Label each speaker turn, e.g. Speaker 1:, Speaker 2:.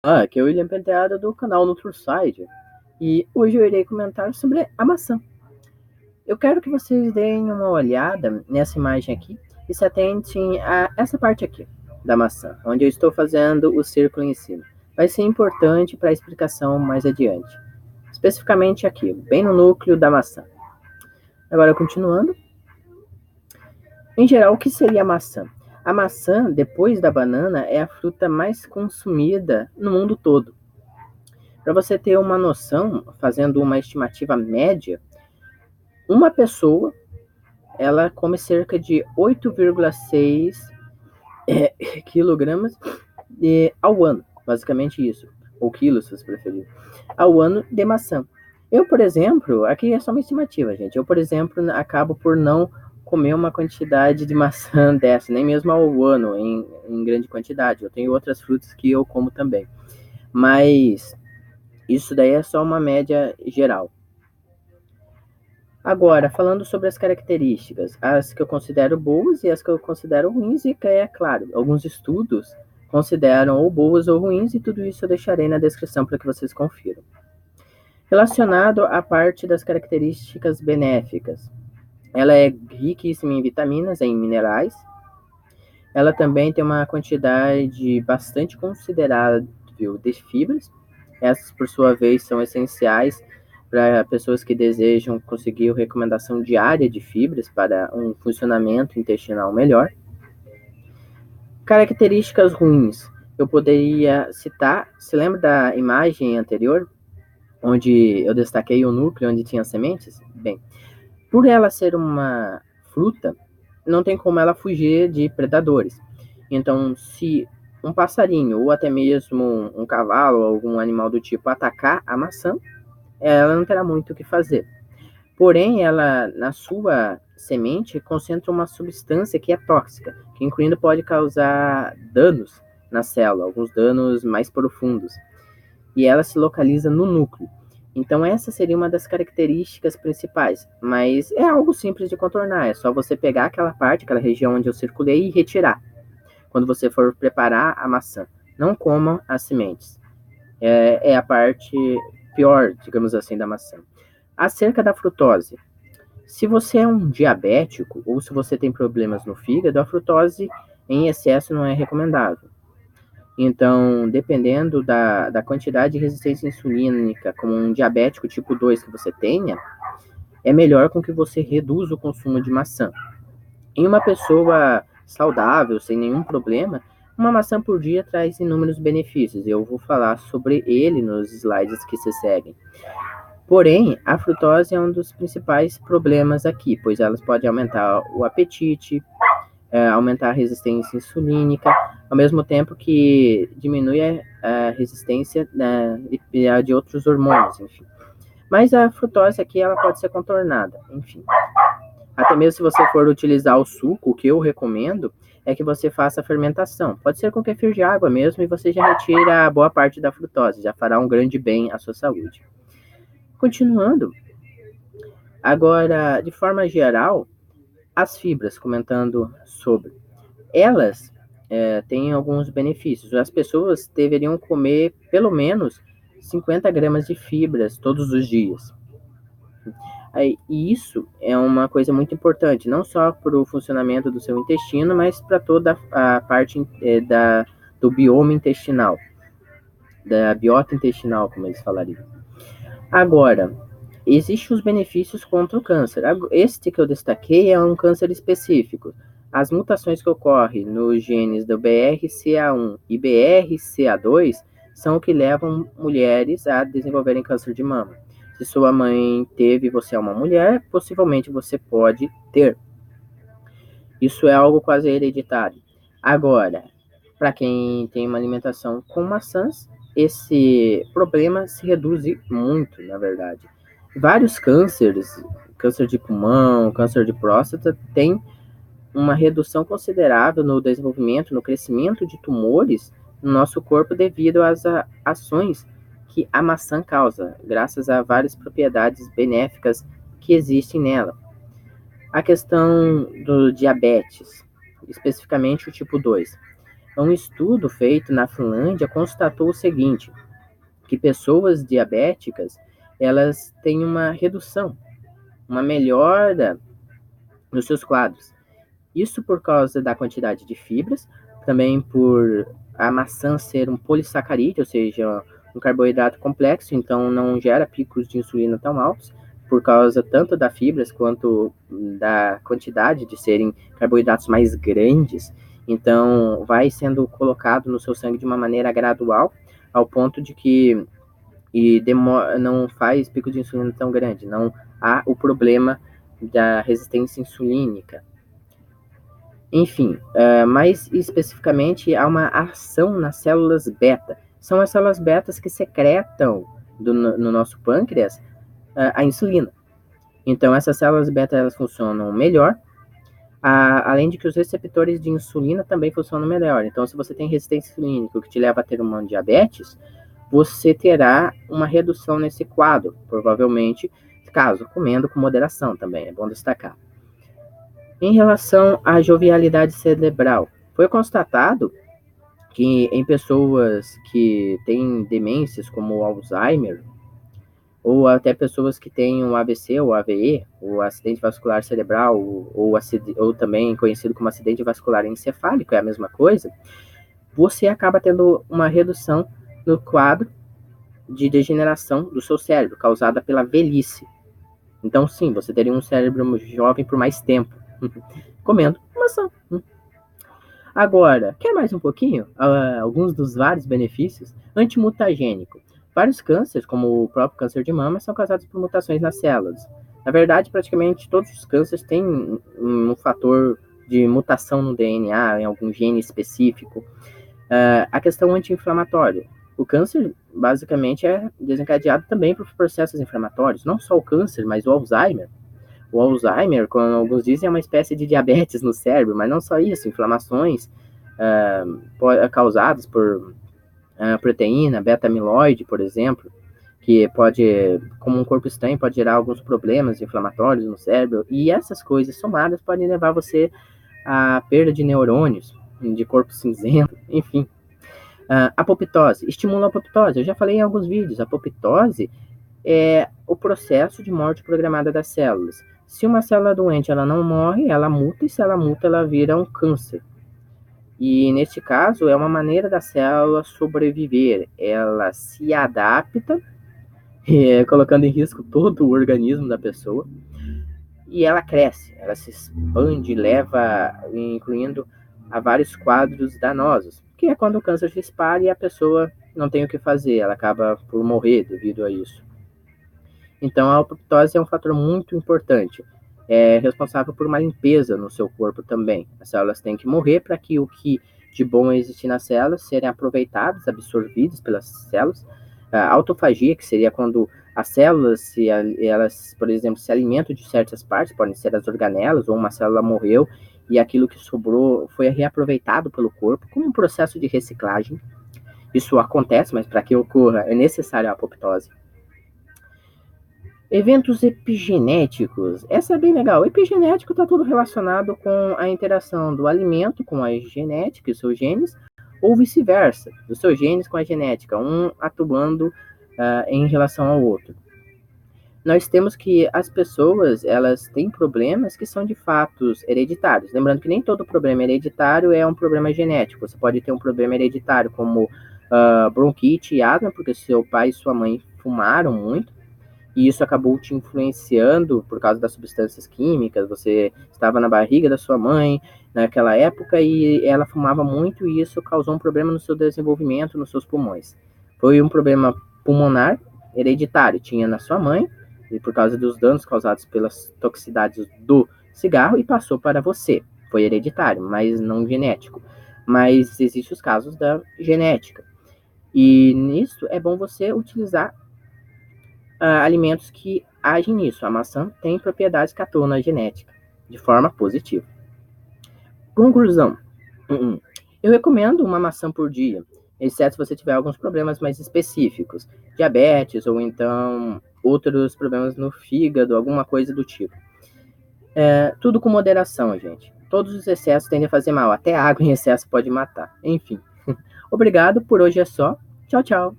Speaker 1: Aqui é o William Penteado do canal NutroSide e hoje eu irei comentar sobre a maçã. Eu quero que vocês deem uma olhada nessa imagem aqui e se atentem a essa parte aqui da maçã, onde eu estou fazendo o círculo em cima. Vai ser importante para a explicação mais adiante, especificamente aqui, bem no núcleo da maçã. Agora, continuando. Em geral, o que seria a maçã? A maçã, depois da banana, é a fruta mais consumida no mundo todo. Para você ter uma noção, fazendo uma estimativa média, uma pessoa ela come cerca de 8,6 quilogramas ao ano, basicamente isso, ou quilos, se você preferir, ao ano de maçã. Eu, por exemplo, aqui é só uma estimativa, gente. Eu, por exemplo, acabo por não comer uma quantidade de maçã dessa, nem mesmo ao ano, em grande quantidade. Eu tenho outras frutas que eu como também. Mas isso daí é só uma média geral. Agora, falando sobre as características, as que eu considero boas e as que eu considero ruins, e que é claro, alguns estudos consideram ou boas ou ruins, e tudo isso eu deixarei na descrição para que vocês confiram. Relacionado à parte das características benéficas, ela é riquíssima em vitaminas, em minerais. Ela também tem uma quantidade bastante considerável de fibras. Essas, por sua vez, são essenciais para pessoas que desejam conseguir a recomendação diária de fibras para um funcionamento intestinal melhor. Características ruins. Eu poderia citar, se lembra da imagem anterior, onde eu destaquei o núcleo onde tinha sementes? Bem, por ela ser uma fruta, não tem como ela fugir de predadores. Então, se um passarinho ou até mesmo um cavalo ou algum animal do tipo atacar a maçã, ela não terá muito o que fazer. Porém, ela, na sua semente, concentra uma substância que é tóxica, que incluindo pode causar danos na célula, alguns danos mais profundos. E ela se localiza no núcleo. Então, essa seria uma das características principais, mas é algo simples de contornar, é só você pegar aquela parte, aquela região onde eu circulei e retirar, quando você for preparar a maçã. Não coma as sementes. É a parte pior, digamos assim, da maçã. Acerca da frutose. Se você é um diabético ou se você tem problemas no fígado, a frutose em excesso não é recomendável. Então, dependendo da quantidade de resistência insulínica, como um diabético tipo 2 que você tenha, é melhor com que você reduza o consumo de maçã. Em uma pessoa saudável, sem nenhum problema, uma maçã por dia traz inúmeros benefícios. Eu vou falar sobre ele nos slides que se seguem. Porém, a frutose é um dos principais problemas aqui, pois elas podem aumentar o apetite, aumentar a resistência insulínica, ao mesmo tempo que diminui a resistência de outros hormônios, enfim. Mas a frutose aqui ela pode ser contornada, enfim. Até mesmo se você for utilizar o suco, o que eu recomendo é que você faça a fermentação. Pode ser com kefir de água mesmo e você já retira boa parte da frutose, já fará um grande bem à sua saúde. Continuando, agora, de forma geral, as fibras, comentando sobre. Elas têm alguns benefícios. As pessoas deveriam comer pelo menos 50 gramas de fibras todos os dias. E isso é uma coisa muito importante, não só para o funcionamento do seu intestino, mas para toda a parte do bioma intestinal, da biota intestinal, como eles falariam. Agora, existem os benefícios contra o câncer. Este que eu destaquei é um câncer específico. As mutações que ocorrem nos genes do BRCA1 e BRCA2 são o que levam mulheres a desenvolverem câncer de mama. Se sua mãe teve e você é uma mulher, possivelmente você pode ter. Isso é algo quase hereditário. Agora, para quem tem uma alimentação com maçãs, esse problema se reduz muito, na verdade. Vários cânceres, câncer de pulmão, câncer de próstata, tem uma redução considerável no desenvolvimento, no crescimento de tumores no nosso corpo devido às ações que a maçã causa, graças a várias propriedades benéficas que existem nela. A questão do diabetes, especificamente o tipo 2. Um estudo feito na Finlândia constatou o seguinte, que pessoas diabéticas, elas têm uma redução, uma melhora nos seus quadros. Isso por causa da quantidade de fibras, também por a maçã ser um polissacarídeo, ou seja, um carboidrato complexo, então não gera picos de insulina tão altos, por causa tanto das fibras quanto da quantidade de serem carboidratos mais grandes. Então, vai sendo colocado no seu sangue de uma maneira gradual, ao ponto de que não faz pico de insulina tão grande, não há o problema da resistência insulínica. Enfim, mais especificamente, há uma ação nas células beta. São as células betas que secretam no nosso pâncreas a insulina. Então, essas células beta elas funcionam melhor, além de que os receptores de insulina também funcionam melhor. Então, se você tem resistência insulínica, o que te leva a ter uma diabetes, você terá uma redução nesse quadro, provavelmente, caso comendo com moderação também, é bom destacar. Em relação à jovialidade cerebral, foi constatado que em pessoas que têm demências como Alzheimer, ou até pessoas que têm um AVC ou AVE, ou acidente vascular cerebral, ou também conhecido como acidente vascular encefálico, é a mesma coisa, você acaba tendo uma redução no quadro de degeneração do seu cérebro, causada pela velhice. Então, sim, você teria um cérebro jovem por mais tempo, comendo maçã. Agora, quer mais um pouquinho? Alguns dos vários benefícios? Antimutagênico. Vários cânceres, como o próprio câncer de mama, são causados por mutações nas células. Na verdade, praticamente todos os cânceres têm um fator de mutação no DNA, em algum gene específico. A questão anti-inflamatória. O câncer, basicamente, é desencadeado também por processos inflamatórios. Não só o câncer, mas o Alzheimer. O Alzheimer, como alguns dizem, é uma espécie de diabetes no cérebro, mas não só isso, inflamações causadas por proteína, beta-amiloide, por exemplo, que pode, como um corpo estranho, pode gerar alguns problemas inflamatórios no cérebro, e essas coisas somadas podem levar você à perda de neurônios, de corpo cinzento, enfim. Apoptose, estimula a apoptose, eu já falei em alguns vídeos, a apoptose é o processo de morte programada das células. Se uma célula doente ela não morre, ela muta, e se ela muta, ela vira um câncer. E neste caso, é uma maneira da célula sobreviver. Ela se adapta, colocando em risco todo o organismo da pessoa, e ela cresce, ela se expande, leva, incluindo a vários quadros danosos, que é quando o câncer se espalha e a pessoa não tem o que fazer, ela acaba por morrer devido a isso. Então, a apoptose é um fator muito importante. É responsável por uma limpeza no seu corpo também. As células têm que morrer para que o que de bom existe nas células serem aproveitadas, absorvidas pelas células. A autofagia, que seria quando as células, elas, por exemplo, se alimentam de certas partes, podem ser as organelas, ou uma célula morreu e aquilo que sobrou foi reaproveitado pelo corpo, como um processo de reciclagem. Isso acontece, mas para que ocorra é necessária a apoptose. Eventos epigenéticos. Essa é bem legal. O epigenético está tudo relacionado com a interação do alimento com a genética e seus genes, ou vice-versa, dos seus genes com a genética, um atuando em relação ao outro. Nós temos que as pessoas, elas têm problemas que são de fatos hereditários. Lembrando que nem todo problema hereditário é um problema genético. Você pode ter um problema hereditário como bronquite e asma, porque seu pai e sua mãe fumaram muito, e isso acabou te influenciando por causa das substâncias químicas. Você estava na barriga da sua mãe naquela época e ela fumava muito, e isso causou um problema no seu desenvolvimento, nos seus pulmões. Foi um problema pulmonar hereditário, tinha na sua mãe, e por causa dos danos causados pelas toxicidades do cigarro, e passou para você. Foi hereditário, mas não genético. Mas existem os casos da genética. E nisso é bom você utilizar alimentos que agem nisso. A maçã tem propriedades que atuam na genética de forma positiva. Conclusão. Eu recomendo uma maçã por dia, exceto se você tiver alguns problemas mais específicos, diabetes ou então outros problemas no fígado, alguma coisa do tipo. Tudo com moderação, gente. todos os excessos tendem a fazer mal, até água em excesso pode matar. Enfim. Obrigado, por hoje é só. Tchau, tchau.